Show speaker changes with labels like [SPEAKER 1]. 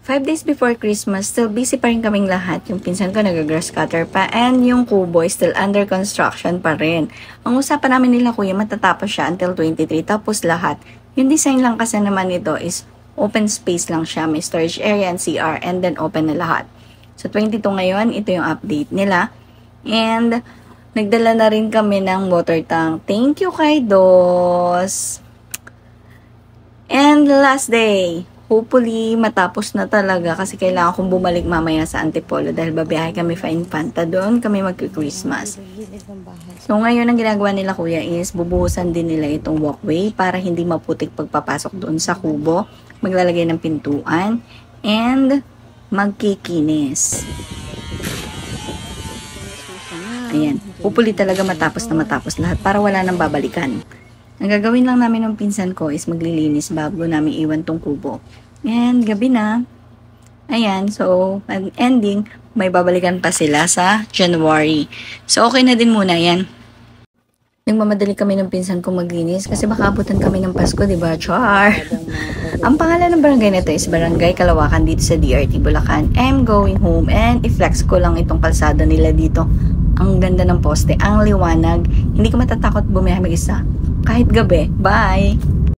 [SPEAKER 1] 5 days before Christmas, still busy pa rin kaming lahat. Yung pinsan ko nag-grass cutter pa and yung kubo is still under construction pa rin. Ang usapan namin nila kuya, matatapos siya until 23 tapos lahat. Yung design lang kasi naman nito is open space lang siya. May storage area and CR and then open na lahat. So 22 ngayon, ito yung update nila. And nagdala na rin kami ng water tank. Thank you kay Dos! And last day, hopefully matapos na talaga kasi kailangan kong bumalik mamaya sa Antipolo dahil babiyahe kami pa Infanta, doon kami mag-Christmas. So ngayon ang ginagawa nila kuya is bubuhusan din nila itong walkway para hindi maputik pagpapasok doon sa kubo, maglalagay ng pintuan and magkikinis. Ayan, hopefully talaga matapos lahat para wala nang babalikan. Ang gagawin lang namin ng pinsan ko is maglilinis bago namin iwan tong kubo. And gabi na. Ayan, so ang ending, may babalikan pa sila sa January. So okay na din muna yan. Nagmamadali kami ng pinsan ko maglinis kasi baka abutan kami ng Pasko, diba? Char! Ang pangalan ng barangay na ito is Barangay Kalawakan dito sa DRT Bulacan. I'm going home and i-flex ko lang itong kalsada nila dito. Ang ganda ng poste, ang liwanag. Hindi ko matatakot bumiyahe mag-isa. Kahit gabi. Bye!